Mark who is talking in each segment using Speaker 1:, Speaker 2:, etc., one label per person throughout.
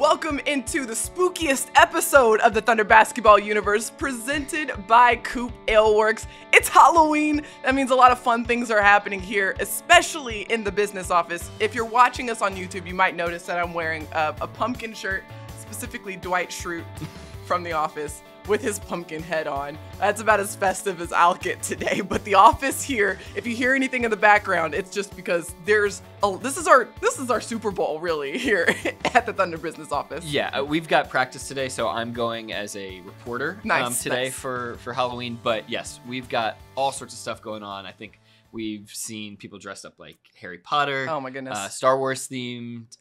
Speaker 1: Welcome into the spookiest episode of the Thunder Basketball Universe, presented by Coop Ale Works. It's Halloween. That means a lot of fun things are happening here, especially in the business office. If you're watching us on YouTube, you might notice that I'm wearing a pumpkin shirt, specifically Dwight Schrute from The Office, with his pumpkin head on. That's about as festive as I'll get today. But the office here, if you hear anything in the background, it's just because this is our Super Bowl really here at the Thunder Business Office.
Speaker 2: Yeah, we've got practice today, so I'm going as a reporter today for Halloween. But yes, we've got all sorts of stuff going on. I think we've seen people dressed up like Harry Potter.
Speaker 1: Oh my goodness.
Speaker 2: Star Wars themed.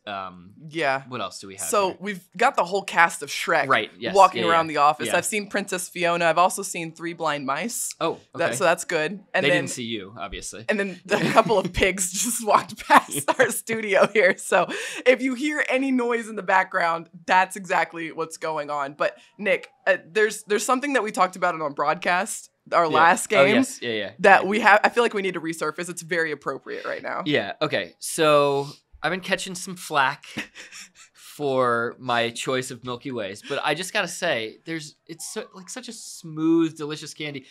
Speaker 1: Yeah.
Speaker 2: What else do we have?
Speaker 1: So
Speaker 2: here?
Speaker 1: we've got the whole cast of Shrek walking around the office.
Speaker 2: Yeah.
Speaker 1: I've seen Princess Fiona. I've also seen Three Blind Mice.
Speaker 2: Oh, okay.
Speaker 1: So that's good. And
Speaker 2: they
Speaker 1: then,
Speaker 2: didn't see you, obviously.
Speaker 1: And then a couple of pigs just walked past our studio here. So if you hear any noise in the background, that's exactly what's going on. But Nick, there's something that we talked about on broadcast. Our last game.
Speaker 2: Oh, yes. Yeah.
Speaker 1: That we have. I feel like we need to resurface. It's very appropriate right now.
Speaker 2: Yeah. Okay. So I've been catching some flack for my choice of Milky Ways, but I just gotta say, it's such a smooth, delicious candy.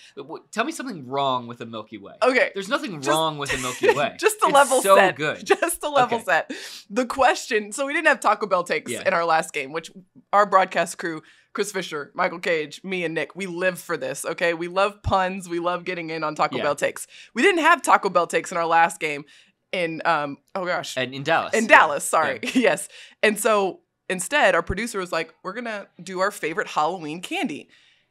Speaker 2: Tell me something wrong with a Milky Way.
Speaker 1: Okay.
Speaker 2: There's nothing wrong with a Milky Way.
Speaker 1: Just a level
Speaker 2: so
Speaker 1: set.
Speaker 2: Good.
Speaker 1: Just a level set. The question. So we didn't have Taco Bell takes in our last game, which our broadcast crew. Chris Fisher, Michael Cage, me, and Nick, we live for this, okay? We love puns. We love getting in on Taco Bell takes. We didn't have Taco Bell takes in our last game in, and in
Speaker 2: Dallas.
Speaker 1: In Dallas, sorry. Yeah. Yes. And so instead, our producer was like, we're going to do our favorite Halloween candy.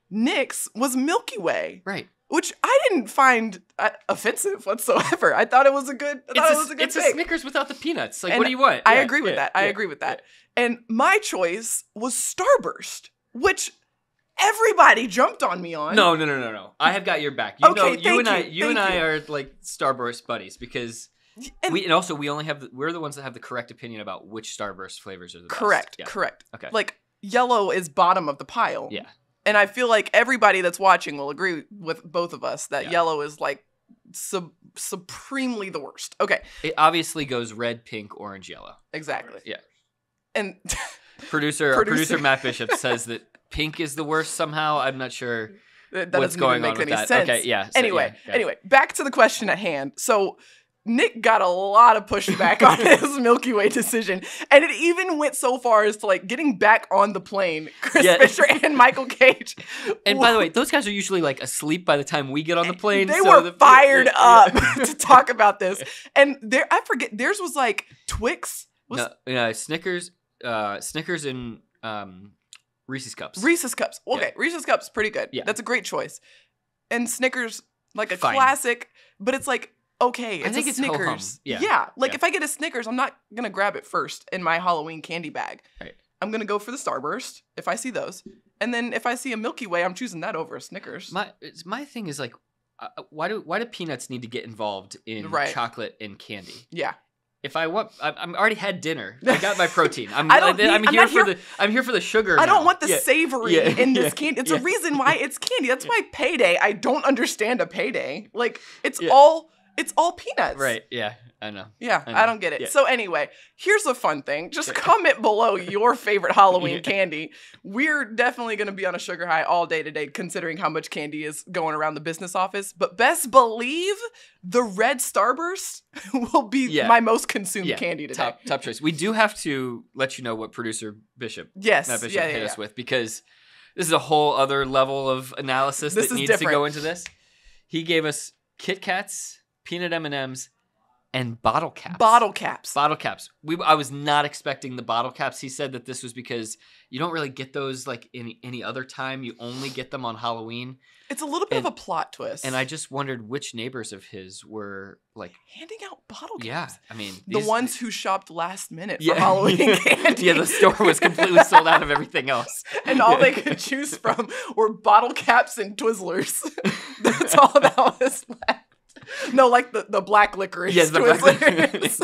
Speaker 1: Nick's was Milky Way.
Speaker 2: Right.
Speaker 1: Which I didn't find offensive whatsoever. I thought it was a good
Speaker 2: It's a Snickers without the peanuts. Like, what do you want?
Speaker 1: I agree with that. I agree with that. And my choice was Starburst, which everybody jumped on me on.
Speaker 2: No. I have got your back. You and I are like Starburst buddies because we're the ones that have the correct opinion about which Starburst flavors are the best.
Speaker 1: Correct.
Speaker 2: Okay.
Speaker 1: Like yellow is bottom of the pile.
Speaker 2: Yeah.
Speaker 1: And I feel like everybody that's watching will agree with both of us that yellow is like supremely the worst. Okay.
Speaker 2: It obviously goes red, pink, orange, yellow.
Speaker 1: Exactly.
Speaker 2: Yeah.
Speaker 1: And
Speaker 2: Producer Matt Bishop says that pink is the worst somehow. I'm not sure what's going on with that.
Speaker 1: Sense.
Speaker 2: Okay, yeah.
Speaker 1: So, anyway, back to the question at hand. So Nick got a lot of pushback on his Milky Way decision, and it even went so far as to like getting back on the plane, Chris Fisher and Michael Cage.
Speaker 2: And by the way, those guys are usually like asleep by the time we get on the plane.
Speaker 1: They were fired up to talk about this. And I forget, theirs was like Twix.
Speaker 2: Snickers and Reese's Cups.
Speaker 1: Reese's Cups. Okay, Reese's Cups, pretty good. Yeah. That's a great choice. And Snickers, like a classic, but it's like, okay, it's a Snickers. Yeah. If I get a Snickers, I'm not going to grab it first in my Halloween candy bag.
Speaker 2: Right.
Speaker 1: I'm going to go for the Starburst if I see those. And then if I see a Milky Way, I'm choosing that over a Snickers.
Speaker 2: My thing is like, why do peanuts need to get involved in chocolate and candy?
Speaker 1: Yeah.
Speaker 2: If I want, I'm already had dinner. I got my protein. I'm here for the sugar.
Speaker 1: I don't want the savory in this candy. It's a reason why it's candy. That's why Payday. I don't understand a Payday. Like it's all peanuts.
Speaker 2: Right. Yeah. I know.
Speaker 1: Yeah. I don't get it. Yeah. So anyway, here's a fun thing. Just comment below your favorite Halloween candy. We're definitely going to be on a sugar high all day today, considering how much candy is going around the business office. But best believe the red Starburst will be my most consumed candy today.
Speaker 2: Top choice. We do have to let you know what producer Matt Bishop hit us with, because this is a whole other level of analysis that needs to go into this. He gave us Kit Kats, peanut M&Ms, and bottle caps.
Speaker 1: Bottle caps.
Speaker 2: I was not expecting the bottle caps. He said that this was because you don't really get those like any other time. You only get them on Halloween.
Speaker 1: It's a little bit of a plot twist.
Speaker 2: And I just wondered which neighbors of his were like
Speaker 1: handing out bottle caps.
Speaker 2: Yeah, I mean
Speaker 1: the ones who shopped last minute for Halloween candy.
Speaker 2: Yeah, the store was completely sold out of everything else,
Speaker 1: and all they could choose from were bottle caps and Twizzlers. That's all that was left. No, like the black licorice.
Speaker 2: Yes, the black licorice.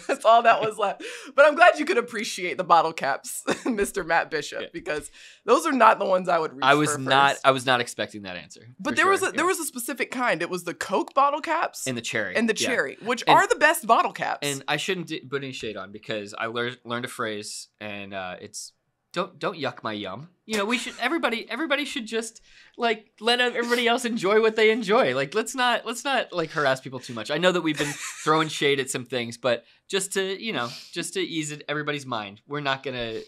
Speaker 1: That's all that was left. But I'm glad you could appreciate the bottle caps, Mr. Matt Bishop, because those are not the ones I would reach for first.
Speaker 2: I was not expecting that answer.
Speaker 1: But there was a specific kind. It was the Coke bottle caps
Speaker 2: and the cherry.
Speaker 1: Which are the best bottle caps.
Speaker 2: And I shouldn't put any shade on, because I learned a phrase, and it's don't yuck my yum. You know, we should everybody should just like let everybody else enjoy what they enjoy. Like let's not like harass people too much. I know that we've been throwing shade at some things, but just to ease everybody's mind, we're not gonna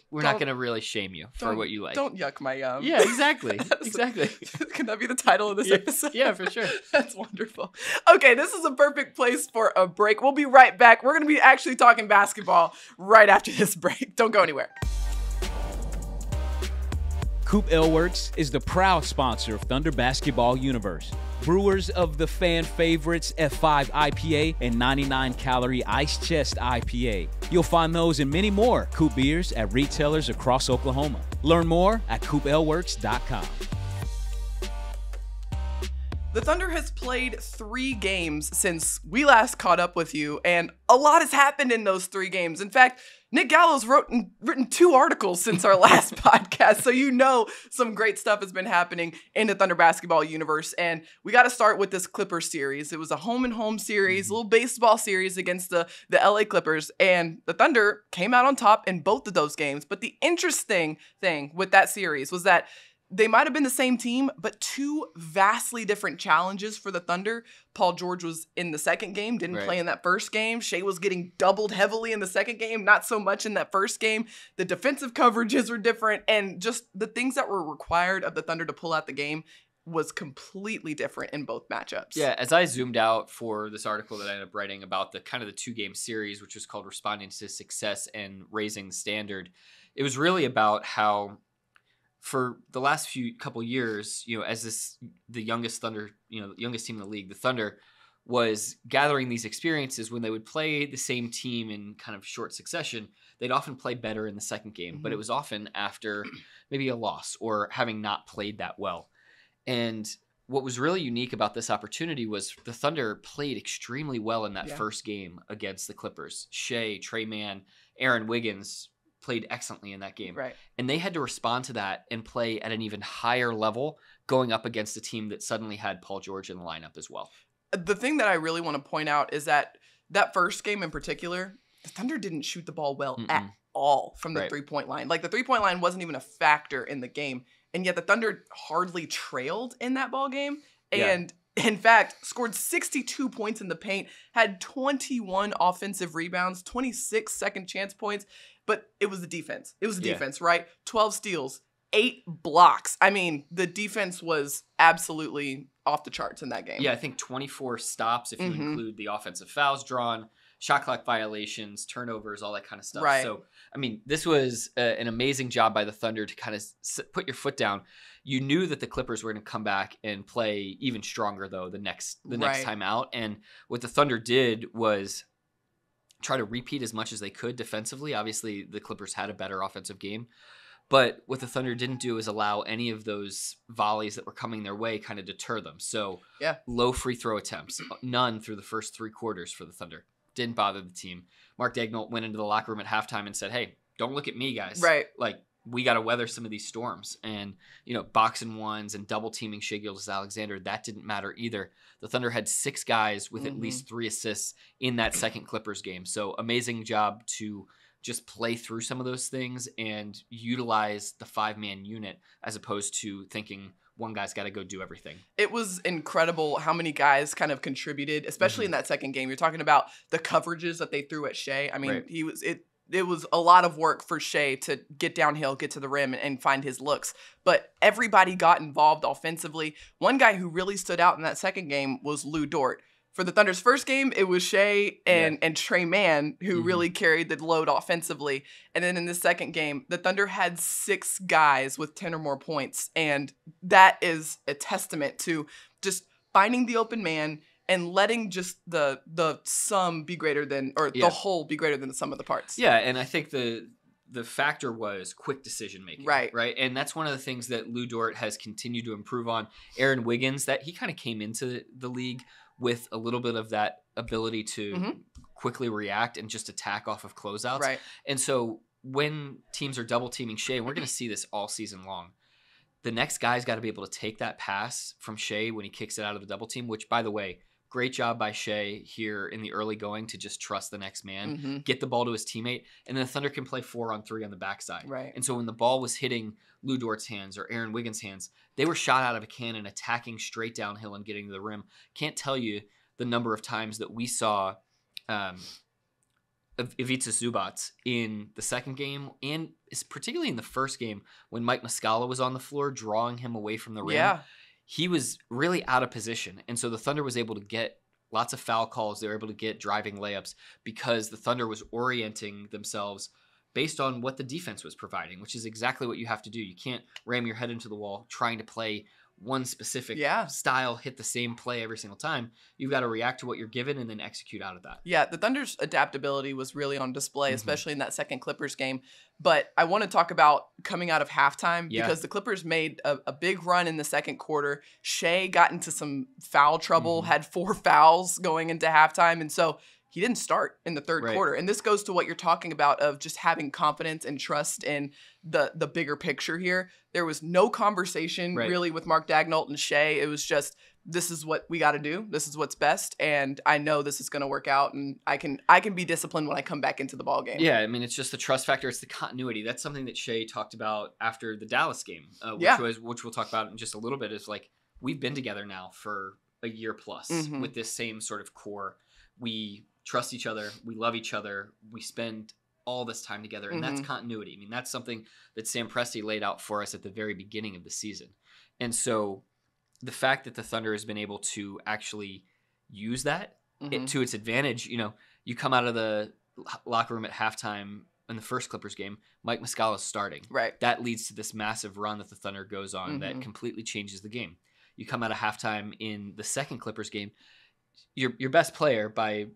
Speaker 2: really shame you for what you like.
Speaker 1: Don't yuck my yum.
Speaker 2: Yeah, exactly. Exactly.
Speaker 1: Can that be the title of this episode?
Speaker 2: Yeah, for sure.
Speaker 1: That's wonderful. Okay, this is a perfect place for a break. We'll be right back. We're gonna be actually talking basketball right after this break. Don't go anywhere.
Speaker 3: Coop Ale Works is the proud sponsor of Thunder Basketball Universe. Brewers of the fan favorites F5 IPA and 99-calorie Ice Chest IPA. You'll find those and many more Coop beers at retailers across Oklahoma. Learn more at CoopAleWorks.com.
Speaker 1: The Thunder has played 3 games since we last caught up with you, and a lot has happened in those 3 games. In fact, Nick Gallo's written 2 articles since our last podcast, so you know some great stuff has been happening in the Thunder basketball universe. And we got to start with this Clippers series. It was a home-and-home series, a little baseball series against the LA Clippers, and the Thunder came out on top in both of those games. But the interesting thing with that series was that they might have been the same team, but 2 vastly different challenges for the Thunder. Paul George was in the second game, didn't play in that first game. Shai was getting doubled heavily in the second game, not so much in that first game. The defensive coverages were different, and just the things that were required of the Thunder to pull out the game was completely different in both matchups.
Speaker 2: Yeah, as I zoomed out for this article that I ended up writing about the 2-game series, which was called Responding to Success and Raising the Standard, it was really about how for the last couple years, as the youngest Thunder, youngest team in the league, the Thunder was gathering these experiences when they would play the same team in kind of short succession. They'd often play better in the second game, but it was often after maybe a loss or having not played that well. And what was really unique about this opportunity was the Thunder played extremely well in that first game against the Clippers. Shai, Tre Mann, Aaron Wiggins played excellently in that game.
Speaker 1: Right.
Speaker 2: And they had to respond to that and play at an even higher level going up against a team that suddenly had Paul George in the lineup as well.
Speaker 1: The thing that I really want to point out is that first game in particular, the Thunder didn't shoot the ball well at all from the three-point line. Like the three-point line wasn't even a factor in the game. And yet the Thunder hardly trailed in that ball game. And in fact, scored 62 points in the paint, had 21 offensive rebounds, 26 second chance points. But it was the defense. It was the defense, right? 12 steals, 8 blocks. I mean, the defense was absolutely off the charts in that game.
Speaker 2: Yeah, I think 24 stops if you include the offensive fouls drawn, shot clock violations, turnovers, all that kind of stuff.
Speaker 1: Right.
Speaker 2: So, I mean, this was an amazing job by the Thunder to kind of put your foot down. You knew that the Clippers were going to come back and play even stronger, though, the next time out. And what the Thunder did was try to repeat as much as they could defensively. Obviously, the Clippers had a better offensive game. But what the Thunder didn't do is allow any of those volleys that were coming their way kind of deter them. So low free throw attempts, none through the first 3 quarters for the Thunder. Didn't bother the team. Mark Daigneault went into the locker room at halftime and said, hey, don't look at me, guys.
Speaker 1: Right.
Speaker 2: Like, we got to weather some of these storms. And, box and ones and double teaming Shai Gilgeous-Alexander, that didn't matter either. The Thunder had 6 guys with at least 3 assists in that second Clippers game. So amazing job to just play through some of those things and utilize the 5-man unit as opposed to thinking one guy's got to go do everything.
Speaker 1: It was incredible how many guys kind of contributed, especially in that second game. You're talking about the coverages that they threw at Shai. I mean, it was a lot of work for Shai to get downhill, get to the rim, and find his looks. But everybody got involved offensively. One guy who really stood out in that second game was Lu Dort. For the Thunder's first game, it was Shai and Tre Mann who really carried the load offensively. And then in the second game, the Thunder had 6 guys with 10 or more points. And that is a testament to just finding the open man and letting just the sum be greater than, or the whole be greater than the sum of the parts.
Speaker 2: Yeah, and I think the factor was quick decision making.
Speaker 1: Right.
Speaker 2: And that's one of the things that Lu Dort has continued to improve on. Aaron Wiggins, that he kind of came into the league with a little bit of that ability to quickly react and just attack off of closeouts.
Speaker 1: Right.
Speaker 2: And so when teams are double teaming Shai, and we're going to see this all season long, the next guy's got to be able to take that pass from Shai when he kicks it out of the double team, which, by the way, Great job by Shai here in the early going to just trust the next man, get the ball to his teammate, and then the Thunder can play 4-on-3 on the backside.
Speaker 1: Right.
Speaker 2: And so when the ball was hitting Lu Dort's hands or Aaron Wiggins' hands, they were shot out of a cannon, attacking straight downhill and getting to the rim. Can't tell you the number of times that we saw Ivica Zubac in the second game, and particularly in the first game when Mike Muscala was on the floor drawing him away from the rim.
Speaker 1: Yeah.
Speaker 2: He was really out of position. And so the Thunder was able to get lots of foul calls. They were able to get driving layups because the Thunder was orienting themselves based on what the defense was providing, which is exactly what you have to do. You can't ram your head into the wall trying to play one specific style, hit the same play every single time. You've got to react to what you're given and then execute out of that.
Speaker 1: Yeah, the Thunder's adaptability was really on display, especially in that second Clippers game. But I want to talk about coming out of halftime because the Clippers made a big run in the second quarter. Shai got into some foul trouble, had 4 fouls going into halftime. And so he didn't start in the third quarter. And this goes to what you're talking about of just having confidence and trust in the bigger picture here. There was no conversation really with Mark Daigneault and Shai. It was just, this is what we got to do. This is what's best. And I know this is going to work out. And I can be disciplined when I come back into the ball game.
Speaker 2: Yeah, I mean, it's just the trust factor. It's the continuity. That's something that Shai talked about after the Dallas game, which we'll talk about in just a little bit. Is like, we've been together now for a year plus with this same sort of core. We trust each other. We love each other. We spend all this time together, and that's continuity. I mean, that's something that Sam Presti laid out for us at the very beginning of the season. And so the fact that the Thunder has been able to actually use that to its advantage, you come out of the locker room at halftime in the first Clippers game, Mike Muscala is starting.
Speaker 1: Right.
Speaker 2: That leads to this massive run that the Thunder goes on that completely changes the game. You come out of halftime in the second Clippers game, your best player by,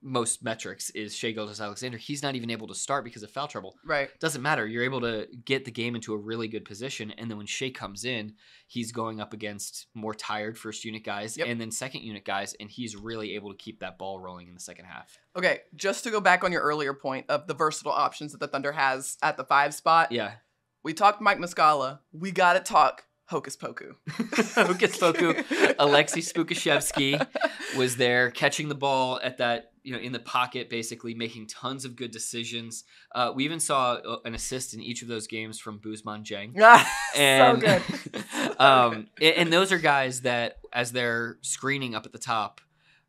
Speaker 2: most metrics is Shai Gilgeous-Alexander. He's not even able to start because of foul trouble.
Speaker 1: Right.
Speaker 2: Doesn't matter. You're able to get the game into a really good position. And then when Shai comes in, he's going up against more tired first unit guys and then second unit guys. And he's really able to keep that ball rolling in the second half.
Speaker 1: Okay. Just to go back on your earlier point of the versatile options that the Thunder has at the 5 spot.
Speaker 2: Yeah.
Speaker 1: We talked Mike Muscala. We got to talk Hocus Pocus.
Speaker 2: Hocus Pocus. Alexei Spukashevsky was there catching the ball at that, in the pocket, basically making tons of good decisions. We even saw an assist in each of those games from Bouzman Dieng.
Speaker 1: So good.
Speaker 2: And those are guys that, as they're screening up at the top,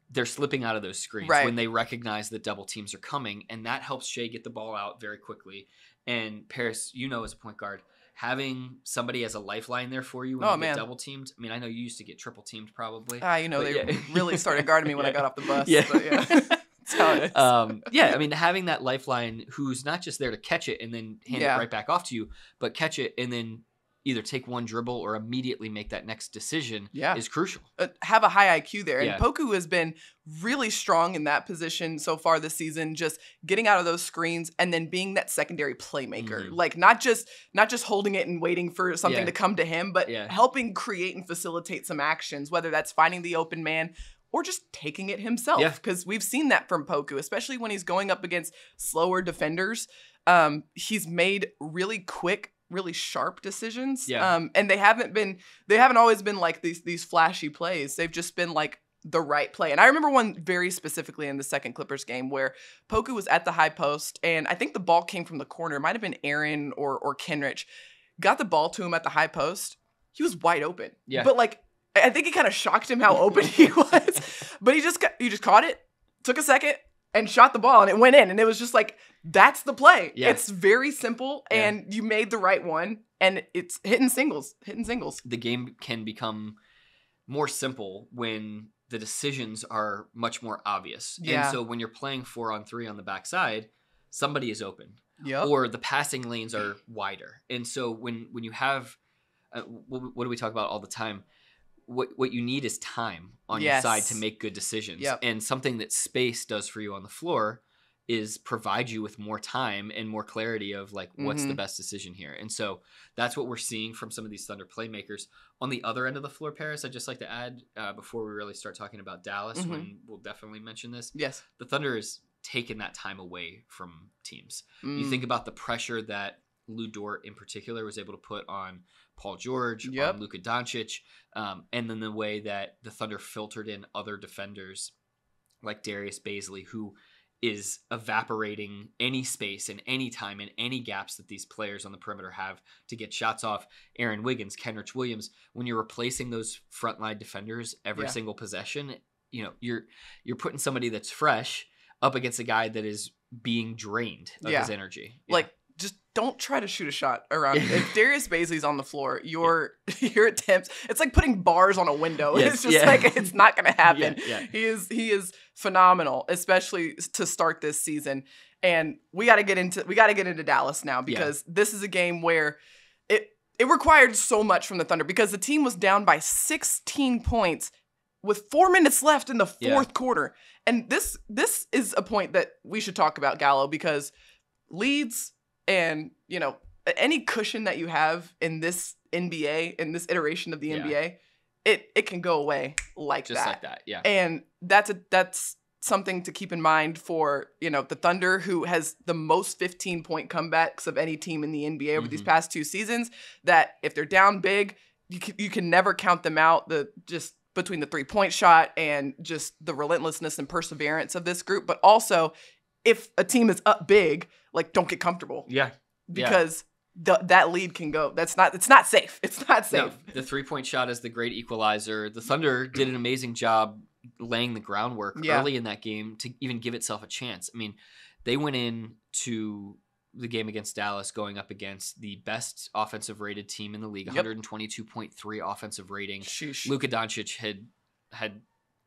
Speaker 2: they're slipping out of those screens when they recognize that double teams are coming, and that helps Shai get the ball out very quickly. And Paris, as a point guard, having somebody as a lifeline there for you when you get double teamed. I mean, I know you used to get triple teamed probably.
Speaker 1: They really started guarding me when I got off the bus.
Speaker 2: Yeah.
Speaker 1: But that's how it is.
Speaker 2: I mean, having that lifeline who's not just there to catch it and then hand it right back off to you, but catch it and then either take one dribble or immediately make that next decision is crucial.
Speaker 1: Have a high IQ there. And Poku has been really strong in that position so far this season, just getting out of those screens and then being that secondary playmaker. Like not just holding it and waiting for something to come to him, but helping create and facilitate some actions, whether that's finding the open man or just taking it himself. Because we've seen that from Poku, especially when he's going up against slower defenders. He's made really quick, really sharp decisions. And they haven't always been like these flashy plays. They've just been like the right play. And I remember one very specifically in the second Clippers game where Poku was at the high post, and I think the ball came from the corner. It might have been Aaron or Kenrich. Got the ball to him at the high post. He was wide open. But I think it kind of shocked him how open he was. But he just caught it, took a second, and shot the ball, and it went in. And it was just like, that's the play. It's very simple, and you made the right one, and it's hitting singles.
Speaker 2: The game can become more simple when the decisions are much more obvious. And so when you're playing 4-on-3 on the backside, somebody is open. Or the passing lanes are wider. And so when you have, what do we talk about all the time? What you need is time on your side to make good decisions. And something that space does for you on the floor is provide you with more time and more clarity of like, what's the best decision here. And so that's what we're seeing from some of these Thunder playmakers. On the other end of the floor, Paris, I'd just like to add, before we really start talking about Dallas, when we'll definitely mention this. The Thunder is taking that time away from teams. You think about the pressure that Lu Dort in particular was able to put on Paul George, on Luka Doncic, and then the way that the Thunder filtered in other defenders like Darius Bazley, who is evaporating any space and any time and any gaps that these players on the perimeter have to get shots off. Aaron Wiggins, Kenrich Williams, when you're replacing those frontline defenders every single possession, you're putting somebody that's fresh up against a guy that is being drained of his energy.
Speaker 1: Like, just don't try to shoot a shot around. If Darius Bazley's on the floor, your attempts, it's like putting bars on a window. It's just like, it's not going to happen. He is phenomenal, especially to start this season. And we got to get into Dallas now, because this is a game where it required so much from the Thunder, because the team was down by 16 points with 4 minutes left in the fourth quarter. And this is a point that we should talk about, Gallo, because leads and, any cushion that you have in this NBA, in this iteration of the NBA, it can go away like
Speaker 2: just like that. Yeah.
Speaker 1: And that's something to keep in mind for, the Thunder, who has the most 15-point comebacks of any team in the NBA over these past 2 seasons, that if they're down big, you can never count them out. Just between the 3-point shot and just the relentlessness and perseverance of this group. But also, if a team is up big, like, don't get comfortable.
Speaker 2: Yeah.
Speaker 1: Because that lead can go. It's not safe. It's not safe.
Speaker 2: No, the 3-point shot is the great equalizer. The Thunder did an amazing job laying the groundwork early in that game to even give itself a chance. I mean, they went into the game against Dallas going up against the best offensive rated team in the league, 122.3 offensive rating.
Speaker 1: Sheesh.
Speaker 2: Luka Doncic had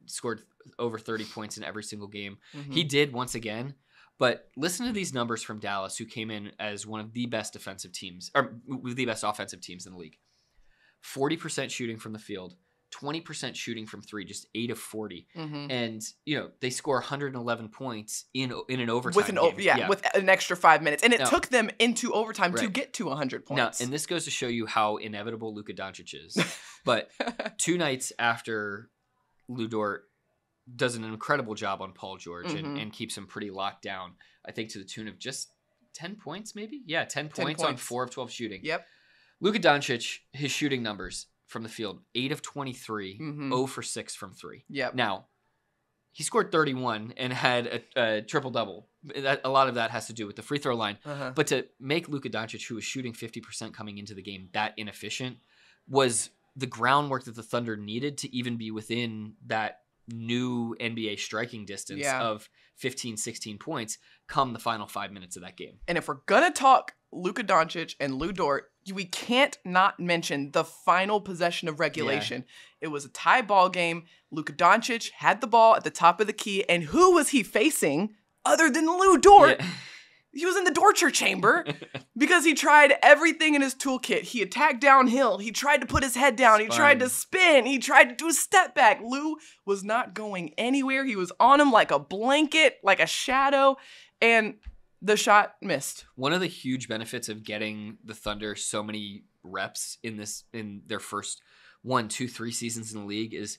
Speaker 2: scored over 30 points in every single game. He did once again. But listen to these numbers from Dallas, who came in as one of the best defensive teams, or the best offensive teams in the league. 40% shooting from the field, 20% shooting from 3, just 8 of 40. And, they score 111 points in an overtime game.
Speaker 1: With an extra 5 minutes. And it took them into overtime to get to 100 points.
Speaker 2: Now, and this goes to show you how inevitable Luka Doncic is. But 2 nights after Lu Dort does an incredible job on Paul George and keeps him pretty locked down, I think to the tune of just 10 points maybe? Yeah, 10 points on 4 of 12 shooting.
Speaker 1: Yep.
Speaker 2: Luka Doncic, his shooting numbers from the field, 8 of 23, 0 for 6 from 3.
Speaker 1: Yep.
Speaker 2: Now, he scored 31 and had a triple-double. A lot of that has to do with the free throw line. But to make Luka Doncic, who was shooting 50% coming into the game, that inefficient, was the groundwork that the Thunder needed to even be within that new NBA striking distance of 15, 16 points come the final 5 minutes of that game.
Speaker 1: And if we're going to talk Luka Doncic and Lu Dort, we can't not mention the final possession of regulation. It was a tie ball game. Luka Doncic had the ball at the top of the key, and who was he facing other than Lu Dort? He was in the torture chamber because he tried everything in his toolkit. He attacked downhill. He tried to put his head down. He tried to spin. He tried to do a step back. Lu was not going anywhere. He was on him like a blanket, like a shadow, and the shot missed.
Speaker 2: One of the huge benefits of getting the Thunder so many reps in their first 1, 2, 3 seasons in the league is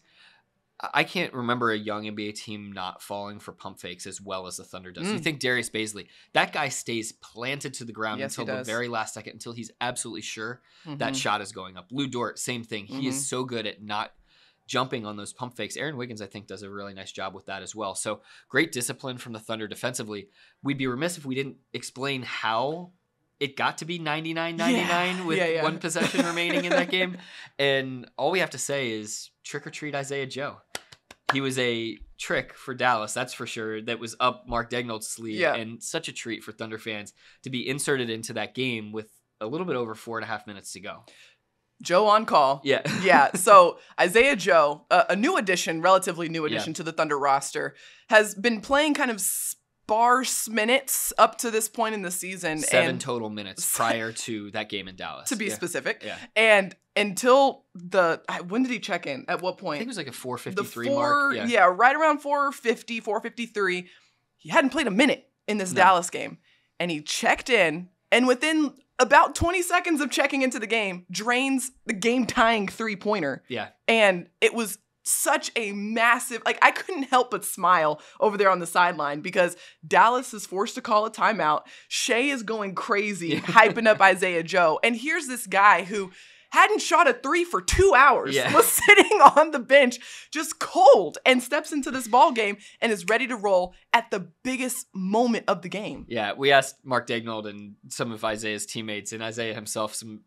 Speaker 2: I can't remember a young NBA team not falling for pump fakes as well as the Thunder does. You think Darius Bazley, that guy stays planted to the ground until the very last second, until he's absolutely sure that shot is going up. Lu Dort, same thing. He is so good at not jumping on those pump fakes. Aaron Wiggins, I think, does a really nice job with that as well. So great discipline from the Thunder defensively. We'd be remiss if we didn't explain how it got to be 99-99 with 1 possession remaining in that game. And all we have to say is trick or treat Isaiah Joe. He was a trick for Dallas, that's for sure. That was up Mark Daigneault's sleeve, and such a treat for Thunder fans to be inserted into that game with a little bit over 4.5 minutes to go.
Speaker 1: Joe on call.
Speaker 2: Yeah.
Speaker 1: So Isaiah Joe, a relatively new addition to the Thunder roster, has been playing kind of sparse minutes up to this point in the season.
Speaker 2: 7 total minutes prior to that game in Dallas.
Speaker 1: To be specific.
Speaker 2: Yeah.
Speaker 1: And until when did he check in? At what point?
Speaker 2: I think it was like a 4:53 mark.
Speaker 1: Yeah, right around 4:50, 4:53. He hadn't played a minute in this Dallas game. And he checked in, and within about 20 seconds of checking into the game, drains the game-tying 3-pointer.
Speaker 2: Yeah.
Speaker 1: And it was such a massive, like, I couldn't help but smile over there on the sideline because Dallas is forced to call a timeout. Shea is going crazy, hyping up Isaiah Joe. And here's this guy who hadn't shot a 3 for 2 hours, was sitting on the bench just cold, and steps into this ball game and is ready to roll at the biggest moment of the game.
Speaker 2: Yeah, we asked Mark Daigneault and some of Isaiah's teammates and Isaiah himself some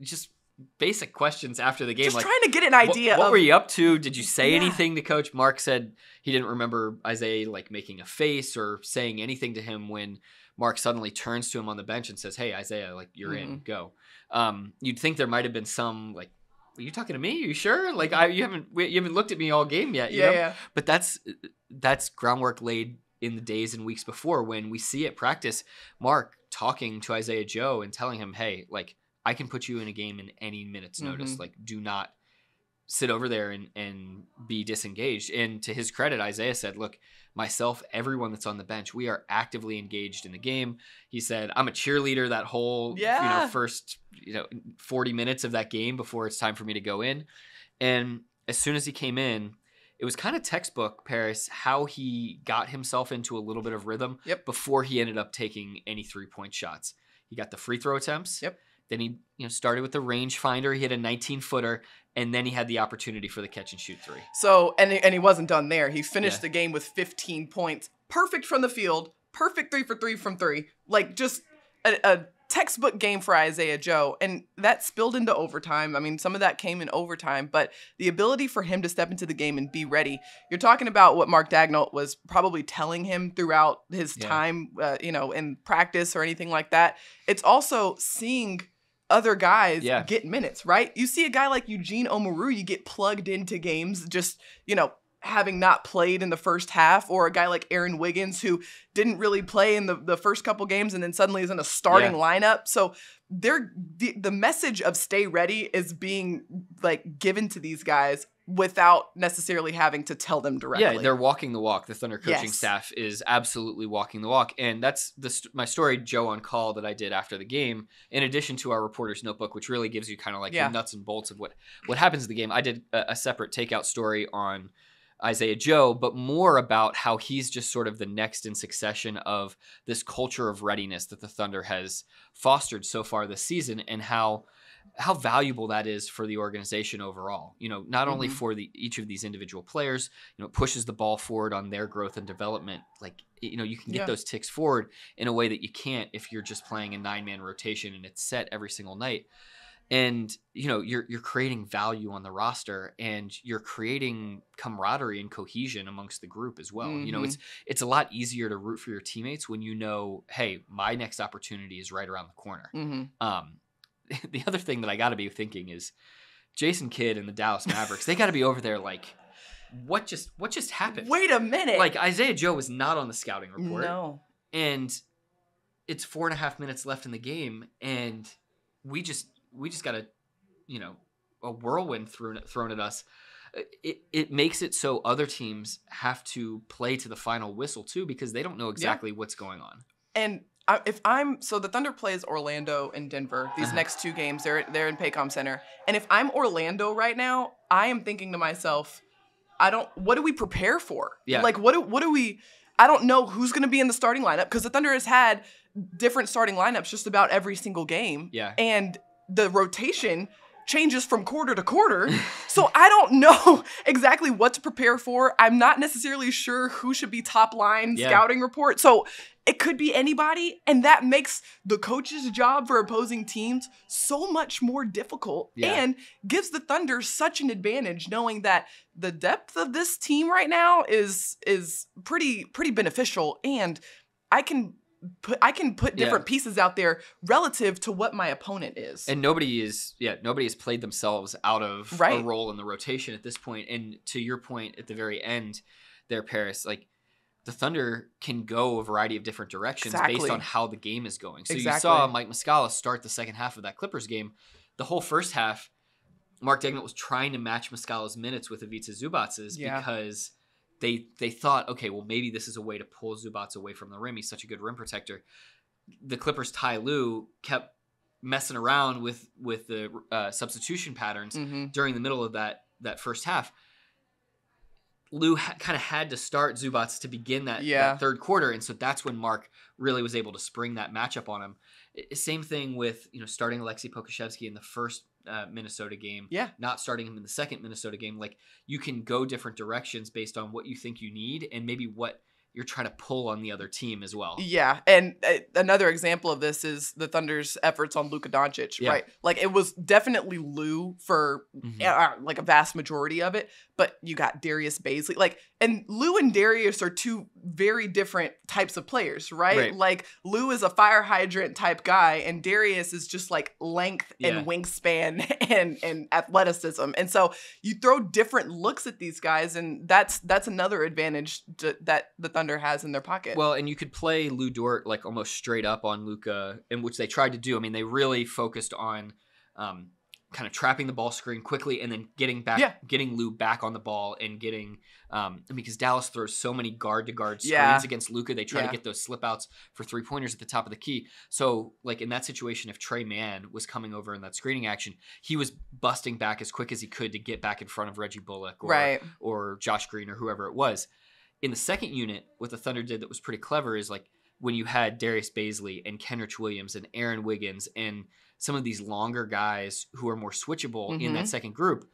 Speaker 2: just basic questions after the game.
Speaker 1: Just like, trying to get an idea
Speaker 2: what were you up to? Did you say anything to Coach? Mark said he didn't remember Isaiah like making a face or saying anything to him when Mark suddenly turns to him on the bench and says, "Hey, Isaiah, like you're in, go." You'd think there might have been some like, "Are you talking to me? Are you sure? Like you haven't looked at me all game yet." You know?
Speaker 1: Yeah.
Speaker 2: But that's groundwork laid in the days and weeks before when we see at practice Mark talking to Isaiah Joe and telling him, "Hey, like I can put you in a game in any minute's notice. Like do not sit over there and be disengaged." And to his credit, Isaiah said, "Look, myself, everyone that's on the bench, we are actively engaged in the game." He said, "I'm a cheerleader that whole first 40 minutes of that game before it's time for me to go in." And as soon as he came in, it was kind of textbook, Paris, how he got himself into a little bit of rhythm before he ended up taking any 3-point shots. He got the free throw attempts. Then he started with the rangefinder. He hit a 19-footer. And then he had the opportunity for the catch and shoot 3.
Speaker 1: So, and he wasn't done there. He finished the game with 15 points. Perfect from the field. Perfect 3 for 3 from 3. Like, just a textbook game for Isaiah Joe. And that spilled into overtime. I mean, some of that came in overtime. But the ability for him to step into the game and be ready. You're talking about what Mark Daigneault was probably telling him throughout his time, in practice or anything like that. It's also seeing other guys get minutes, right? You see a guy like Eugene Omoru, you get plugged into games just, having not played in the first half, or a guy like Aaron Wiggins who didn't really play in the first couple games and then suddenly is in a starting lineup. So the message of stay ready is being like given to these guys without necessarily having to tell them directly.
Speaker 2: Yeah, they're walking the walk. The Thunder coaching staff is absolutely walking the walk. And that's my story, Joe on Call, that I did after the game, in addition to our reporter's notebook, which really gives you kind of like the nuts and bolts of what happens in the game. I did a separate takeout story on Isaiah Joe, but more about how he's just sort of the next in succession of this culture of readiness that the Thunder has fostered so far this season, and how valuable that is for the organization overall. Not only for each of these individual players, it pushes the ball forward on their growth and development. Like, you can get those ticks forward in a way that you can't if you're just playing a 9-man rotation and it's set every single night. And, you're creating value on the roster, and you're creating camaraderie and cohesion amongst the group as well. It's a lot easier to root for your teammates when hey, my next opportunity is right around the corner. The other thing that I got to be thinking is Jason Kidd and the Dallas Mavericks, they got to be over there like, what just happened?
Speaker 1: Wait a minute.
Speaker 2: Like, Isaiah Joe was not on the scouting report.
Speaker 1: No.
Speaker 2: And it's 4.5 minutes left in the game, and we just got a whirlwind thrown at us. It makes it so other teams have to play to the final whistle too, because they don't know exactly what's going on.
Speaker 1: And so the Thunder plays Orlando and Denver. These next 2 games, they're in Paycom Center. And if I'm Orlando right now, I am thinking to myself, what do we prepare for?
Speaker 2: Yeah.
Speaker 1: Like, what do we? I don't know who's going to be in the starting lineup, because the Thunder has had different starting lineups just about every single game.
Speaker 2: Yeah.
Speaker 1: And the rotation changes from quarter to quarter. So I don't know exactly what to prepare for. I'm not necessarily sure who should be top line scouting report. So it could be anybody. And that makes the coach's job for opposing teams so much more difficult and gives the Thunder such an advantage, knowing that the depth of this team right now is pretty beneficial. And I can put different pieces out there relative to what my opponent is.
Speaker 2: And nobody has played themselves out of a role in the rotation at this point. And to your point at the very end there, Paris, like, the Thunder can go a variety of different directions based on how the game is going. So you saw Mike Muscala start the second half of that Clippers game. The whole first half, Mark Daigneault was trying to match Muscala's minutes with Ivica Zubac's because they thought, okay, well, maybe this is a way to pull Zubac away from the rim. He's such a good rim protector. The Clippers' Ty Lue kept messing around with the substitution patterns during the middle of that first half. Lou kind of had to start Zubac to begin that third quarter, and so that's when Mark really was able to spring that matchup on him. Same thing with starting Alexei Pokusevski in the first Minnesota game, not starting him in the second Minnesota game. Like, you can go different directions based on what you think you need and maybe what you're trying to pull on the other team as well.
Speaker 1: Yeah, and another example of this is the Thunder's efforts on Luka Doncic, right? Like, it was definitely Lou for like a vast majority of it, but you got Darius Bazley. Like, and Lou and Darius are two very different types of players, right? Like, Lou is a fire hydrant type guy, and Darius is just like length and wingspan and athleticism. And so you throw different looks at these guys, and that's another advantage that the Thunder has in their pocket.
Speaker 2: Well, and you could play Lou Dort like almost straight up on Luka, in which they tried to do. I mean, they really focused on kind of trapping the ball screen quickly and then getting Lou back on the ball and getting because Dallas throws so many guard-to-guard screens against Luka. They try to get those slip-outs for three-pointers at the top of the key. So, like, in that situation, if Trey Mann was coming over in that screening action, he was busting back as quick as he could to get back in front of Reggie Bullock or Josh Green or whoever it was. In the second unit, what the Thunder did that was pretty clever is, like, when you had Darius Bazley and Kenrich Williams and Aaron Wiggins and some of these longer guys who are more switchable in that second group,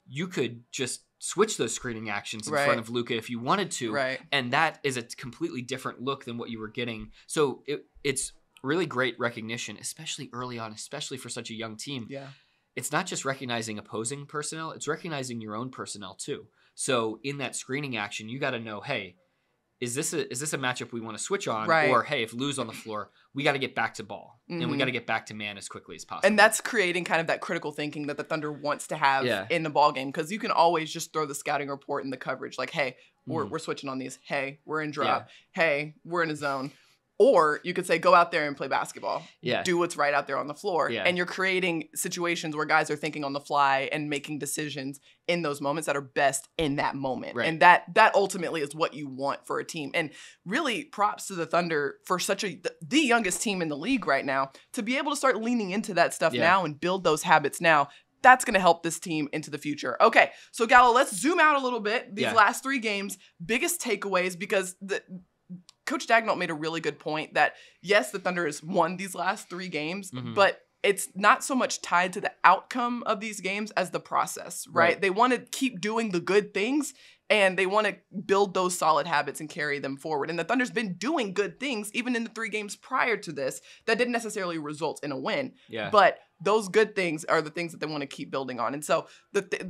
Speaker 2: you could just switch those screening actions in front of Luka if you wanted to. And that is a completely different look than what you were getting. So it's really great recognition, especially early on, especially for such a young team. It's not just recognizing opposing personnel, it's recognizing your own personnel too. So in that screening action, you got to know, hey, is this a matchup we want to switch on? Or, hey, if Lou's on the floor, we got to get back to ball. And we got to get back to man as quickly as possible.
Speaker 1: And that's creating kind of that critical thinking that the Thunder wants to have in the ball game. Because you can always just throw the scouting report in the coverage. Like, hey, we're switching on these. Hey, we're in drop. Hey, we're in a zone. Or you could say, go out there and play basketball. Do what's right out there on the floor. And you're creating situations where guys are thinking on the fly and making decisions in those moments that are best in that moment. And that ultimately is what you want for a team. And really props to the Thunder for the youngest team in the league right now to be able to start leaning into that stuff now and build those habits now. That's going to help this team into the future. Okay, so Gallo, let's zoom out a little bit. These last 3 games, biggest takeaways, because Coach Daigneault made a really good point that, yes, the Thunder has won these last 3 games, but it's not so much tied to the outcome of these games as the process, right? They want to keep doing the good things, and they want to build those solid habits and carry them forward. And the Thunder's been doing good things, even in the 3 games prior to this, that didn't necessarily result in a win. But those good things are the things that they want to keep building on. And so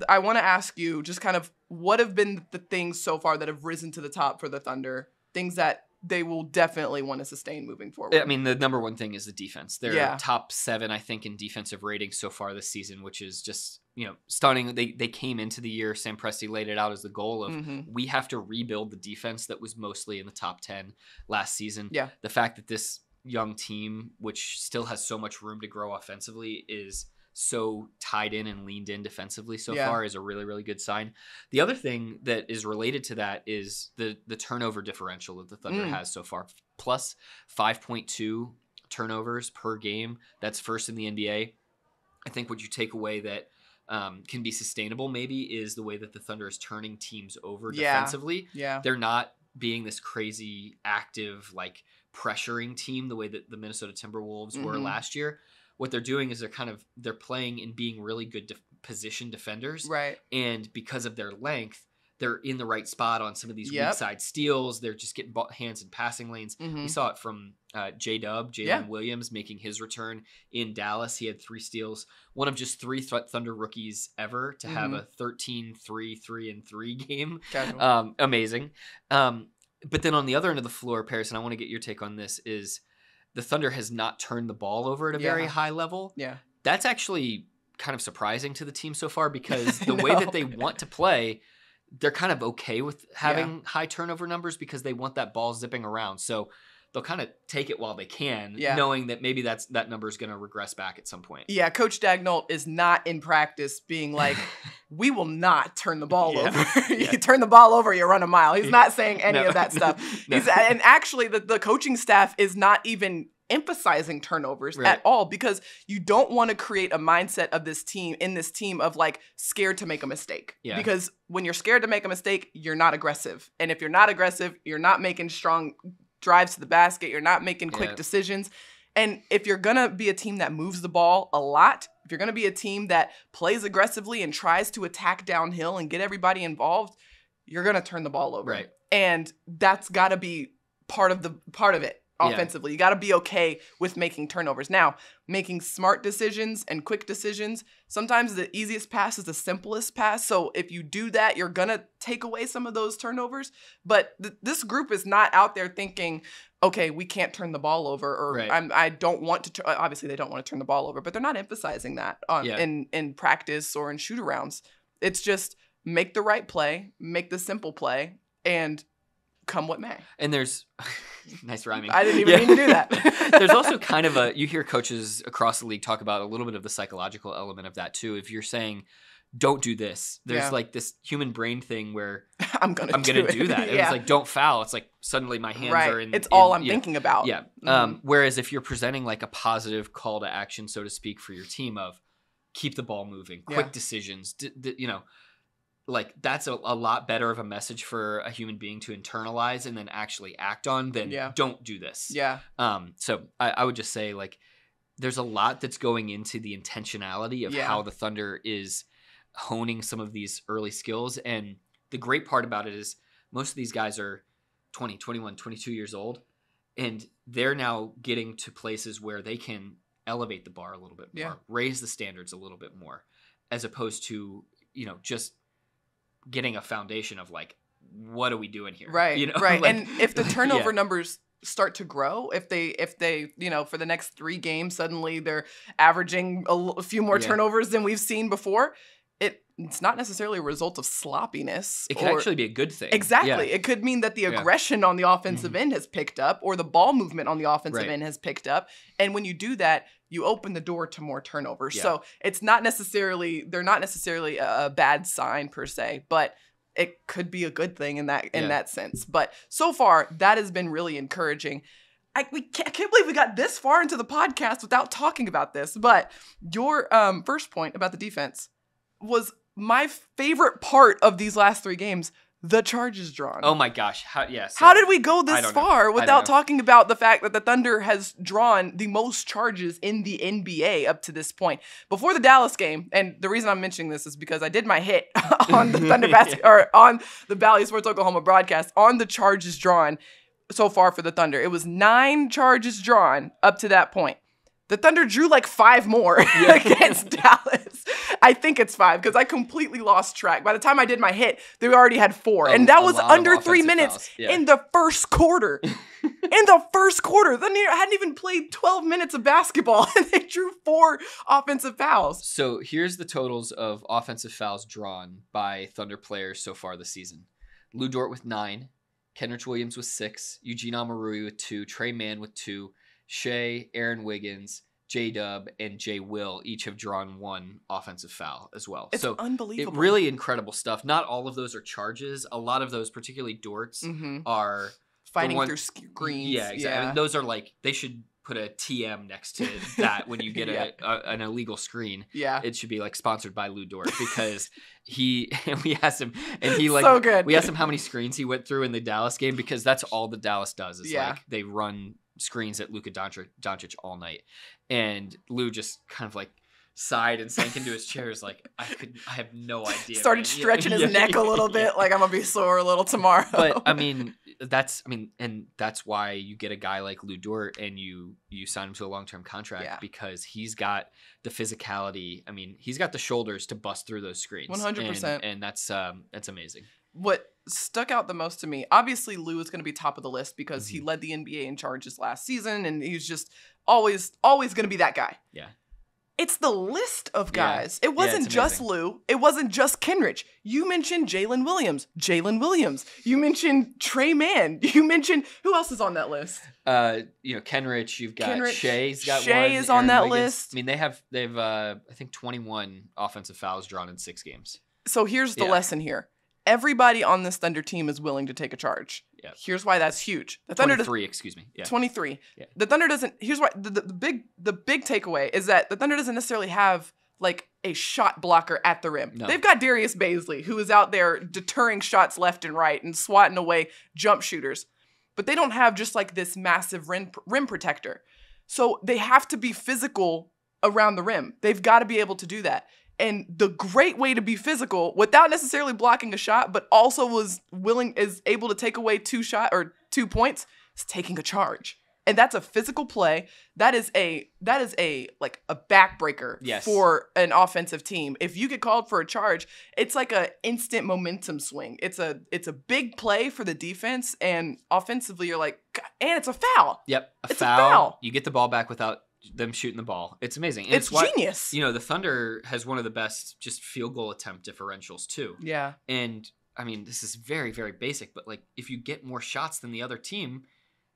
Speaker 1: I want to ask you just kind of what have been the things so far that have risen to the top for the Thunder, things that they will definitely want to sustain moving forward.
Speaker 2: I mean, the number one thing is the defense. They're top 7, I think, in defensive rating so far this season, which is just, stunning. They came into the year, Sam Presti laid it out as the goal of we have to rebuild the defense that was mostly in the top 10 last season. The fact that this young team, which still has so much room to grow offensively, is so tied in and leaned in defensively so far is a really, really good sign. The other thing that is related to that is the turnover differential that the Thunder has so far. Plus 5.2 turnovers per game. That's first in the NBA. I think what you take away that can be sustainable maybe is the way that the Thunder is turning teams over defensively. They're not being this crazy active, like, pressuring team the way that the Minnesota Timberwolves were last year. What they're doing is they're playing and being really good position defenders. And because of their length, they're in the right spot on some of these weak side steals. They're just getting hands in passing lanes. We saw it from J-Dub, Jalen Williams, making his return in Dallas. He had 3 steals. One of just 3 Thunder rookies ever to have a 13-3-3-3 game. Amazing. But then on the other end of the floor, Paris, and I want to get your take on this, is the Thunder has not turned the ball over at a very high level. That's actually kind of surprising to the team so far, because the way that they want to play, they're kind of okay with having high turnover numbers because they want that ball zipping around. So they'll kind of take it while they can, knowing that maybe that number is going to regress back at some point. Coach
Speaker 1: Daigneault is not in practice being like, we will not turn the ball over. You turn the ball over, you run a mile. He's not saying any of that stuff. And actually, the coaching staff is not even emphasizing turnovers at all, because you don't want to create a mindset of this team of like scared to make a mistake. Yeah. Because when you're scared to make a mistake, you're not aggressive. And if you're not aggressive, you're not making strong drives to the basket. You're not making quick decisions. And if you're going to be a team that moves the ball a lot, if you're going to be a team that plays aggressively and tries to attack downhill and get everybody involved, you're going to turn the ball over. Right. And that's got to be part of it offensively. You got to be okay with making turnovers. Now, making smart decisions and quick decisions, sometimes the easiest pass is the simplest pass. So if you do that, you're going to take away some of those turnovers. But this group is not out there thinking, okay, we can't turn the ball over, or I don't want to. Obviously, they don't want to turn the ball over, but they're not emphasizing that in practice or in shoot-arounds. It's just make the right play, make the simple play, and come what may.
Speaker 2: And there's nice rhyming.
Speaker 1: I didn't even mean to do that.
Speaker 2: There's also kind of you hear coaches across the league talk about a little bit of the psychological element of that too. If you're saying, don't do this, there's like this human brain thing where I'm gonna do that. It's like, don't foul. It's like suddenly my hands are in.
Speaker 1: It's all I'm thinking about.
Speaker 2: Yeah. Mm-hmm. Whereas if you're presenting like a positive call to action, so to speak, for your team of keep the ball moving, quick decisions, like that's a lot better of a message for a human being to internalize and then actually act on than don't do this.
Speaker 1: Yeah.
Speaker 2: So I would just say, like, there's a lot that's going into the intentionality of how the Thunder is honing some of these early skills. And the great part about it is most of these guys are 20, 21, 22 years old, and they're now getting to places where they can elevate the bar a little bit more, raise the standards a little bit more, as opposed to, just getting a foundation of like, what are we doing here?
Speaker 1: Right. Right. Like, and if the turnover numbers start to grow, if they, for the next 3 games, suddenly they're averaging a few more turnovers than we've seen before, it's not necessarily a result of sloppiness.
Speaker 2: It could actually be a good thing.
Speaker 1: Exactly. Yeah. It could mean that the aggression on the offensive end has picked up, or the ball movement on the offensive end has picked up. And when you do that, you open the door to more turnovers. Yeah. So they're not necessarily a bad sign per se, but it could be a good thing in that sense. But so far, that has been really encouraging. I can't believe we got this far into the podcast without talking about this. But your first point about the defense was my favorite part of these last 3 games. The charges drawn.
Speaker 2: Oh my gosh. How
Speaker 1: did we go this far without talking about the fact that the Thunder has drawn the most charges in the NBA up to this point? Before the Dallas game, and the reason I'm mentioning this is because I did my hit on the Thunder or on the Bally Sports Oklahoma broadcast on the charges drawn so far for the Thunder. It was 9 charges drawn up to that point. The Thunder drew like 5 more against Dallas. I think it's 5 because I completely lost track. By the time I did my hit, they already had 4. And that was under 3 minutes in the first quarter. In the first quarter. Then they hadn't even played 12 minutes of basketball, and they drew 4 offensive fouls.
Speaker 2: So here's the totals of offensive fouls drawn by Thunder players so far this season. Lu Dort with 9. Kenrich Williams with 6. Eugene Omoruyi with 2. Trey Mann with 2. Shea, Aaron Wiggins, J-Dub, and Jay Will each have drawn 1 offensive foul as well.
Speaker 1: It's unbelievable.
Speaker 2: Really incredible stuff. Not all of those are charges. A lot of those, particularly Dort's, are
Speaker 1: fighting through screens.
Speaker 2: Yeah, exactly. Yeah. I mean, those are like, they should put a TM next to that when you get an illegal screen.
Speaker 1: Yeah.
Speaker 2: It should be like sponsored by Lu Dort, because we asked him, and he like,
Speaker 1: so good.
Speaker 2: We asked him how many screens he went through in the Dallas game, because that's all that Dallas does is like they run screens at Luka Doncic all night. And Lou just kind of like sighed and sank into his chair. Like, I have no idea.
Speaker 1: Started stretching his neck a little bit, like I'm gonna be sore a little tomorrow.
Speaker 2: But and that's why you get a guy like Lu Dort and you sign him to a long-term contract, because he's got the physicality. I mean, he's got the shoulders to bust through those screens.
Speaker 1: 100%.
Speaker 2: And that's amazing.
Speaker 1: What stuck out the most to me, obviously Lou is going to be top of the list because he led the NBA in charges last season, and he's just always going to be that guy.
Speaker 2: Yeah.
Speaker 1: It's the list of guys. It wasn't just Lou. It wasn't just Kenrich. You mentioned Jalen Williams. You mentioned Trey Mann. You mentioned, who else is on that list?
Speaker 2: Kenrich. You've got Shea's got
Speaker 1: Shea
Speaker 2: one.
Speaker 1: is on that list.
Speaker 2: I mean, they've I think 21 offensive fouls drawn in 6 games.
Speaker 1: So here's the lesson here. everybody on this Thunder team is willing to take a charge.
Speaker 2: Yeah.
Speaker 1: Here's why that's huge.
Speaker 2: The Thunder 23, excuse me.
Speaker 1: Yeah. 23. Yeah. The Thunder doesn't, here's why, the big takeaway is that the Thunder doesn't necessarily have like a shot blocker at the rim. No. They've got Darius Bazley, who is out there deterring shots left and right and swatting away jump shooters. But they don't have just like this massive rim protector. So they have to be physical around the rim. They've got to be able to do that. And the great way to be physical without necessarily blocking a shot, but also is able to take away 2 points, is taking a charge. And that's a physical play. That is a like a backbreaker for an offensive team. If you get called for a charge, it's like a instant momentum swing. It's a big play for the defense, and offensively you're like, and it's a foul.
Speaker 2: Yep, a foul. You get the ball back without them shooting the ball. It's amazing. And
Speaker 1: it's genius.
Speaker 2: The Thunder has one of the best just field goal attempt differentials too.
Speaker 1: Yeah.
Speaker 2: And I mean, this is very, very basic, but like if you get more shots than the other team,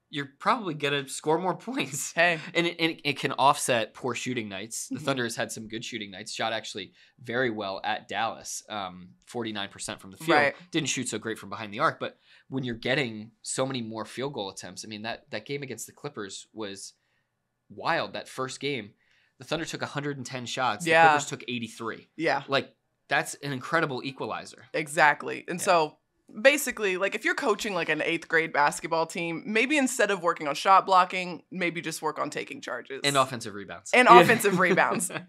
Speaker 2: you're probably going to score more points.
Speaker 1: Hey.
Speaker 2: And it can offset poor shooting nights. The Thunder has had some good shooting nights. Shot actually very well at Dallas, 49% from the field.
Speaker 1: Right.
Speaker 2: Didn't shoot so great from behind the arc, but when you're getting so many more field goal attempts, I mean, that game against the Clippers was wild. That first game, the Thunder took 110 shots. The Clippers took 83.
Speaker 1: Yeah.
Speaker 2: Like, that's an incredible equalizer.
Speaker 1: Exactly. And so basically, like if you're coaching like an 8th grade basketball team, maybe instead of working on shot blocking, maybe just work on taking charges.
Speaker 2: And offensive rebounds.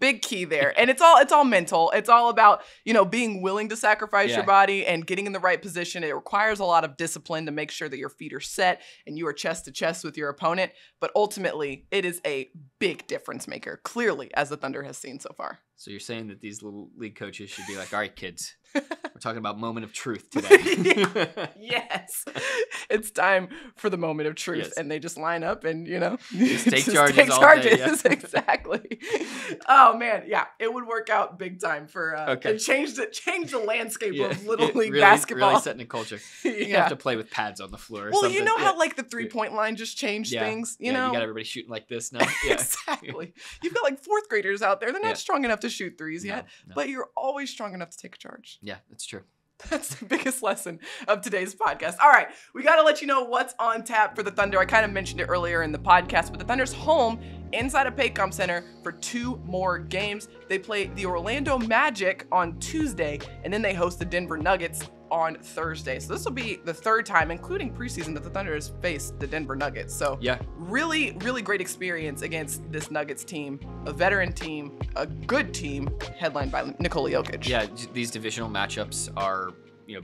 Speaker 1: Big key there. And it's all mental. It's all about, being willing to sacrifice your body and getting in the right position. It requires a lot of discipline to make sure that your feet are set and you are chest to chest with your opponent. But ultimately, it is a big difference maker, clearly, as the Thunder has seen so far.
Speaker 2: So you're saying that these little league coaches should be like, all right, kids, we're talking about moment of truth today.
Speaker 1: Yes. It's time for the moment of truth. Yes. And they just line up and,
Speaker 2: just take charges all day. Yeah.
Speaker 1: Exactly. Oh, man. Yeah. It would work out big time for change the landscape of Little League basketball.
Speaker 2: Really setting a culture. You have to play with pads on the floor or something.
Speaker 1: Well, you know how like the 3-point line just changed things? You know?
Speaker 2: You got everybody shooting like this now. Yeah.
Speaker 1: Exactly. You've got like 4th graders out there. They're not strong enough to shoot threes yet, but you're always strong enough to take a charge.
Speaker 2: Yeah, that's true.
Speaker 1: That's the biggest lesson of today's podcast. All right, we got to let you know what's on tap for the Thunder. I kind of mentioned it earlier in the podcast, but the Thunder's home inside of Paycom Center for 2 more games. They play the Orlando Magic on Tuesday, and then they host the Denver Nuggets on Thursday. So this will be the 3rd time, including preseason, that the Thunder has faced the Denver Nuggets. So really, really great experience against this Nuggets team, a veteran team, a good team, headlined by Nikola Jokic.
Speaker 2: Yeah, these divisional matchups are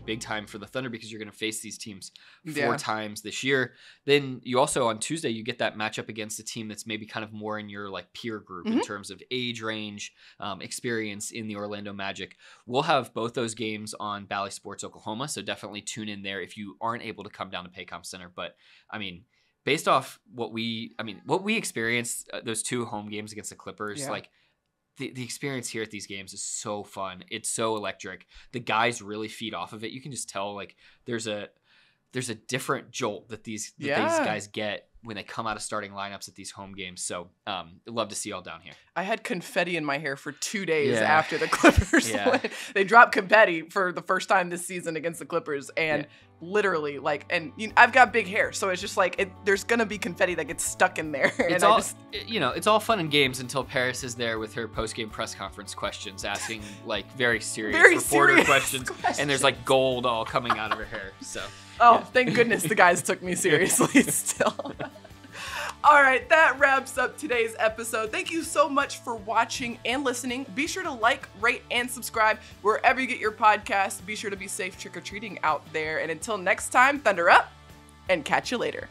Speaker 2: big time for the Thunder because you're going to face these teams 4 times this year. Then you also on Tuesday, you get that matchup against a team that's maybe kind of more in your like peer group in terms of age range, experience in the Orlando Magic. We'll have both those games on Bally Sports Oklahoma. So definitely tune in there if you aren't able to come down to Paycom Center. But I mean, based off what we experienced, those 2 home games against the Clippers, like the experience here at these games is so fun. It's so electric. The guys really feed off of it. You can just tell like there's a different jolt that these guys get when they come out of starting lineups at these home games. So I'd love to see y'all down here.
Speaker 1: I had confetti in my hair for 2 days after the Clippers. They dropped confetti for the first time this season against the Clippers. And literally I've got big hair. So it's just like there's going to be confetti that gets stuck in there.
Speaker 2: It's it's all fun and games until Paris is there with her post-game press conference questions, asking like very serious questions. And there's like gold all coming out of her hair. So.
Speaker 1: Thank goodness the guys took me seriously still. All right, that wraps up today's episode. Thank you so much for watching and listening. Be sure to like, rate, and subscribe wherever you get your podcasts. Be sure to be safe trick-or-treating out there. And until next time, Thunder up, and catch you later.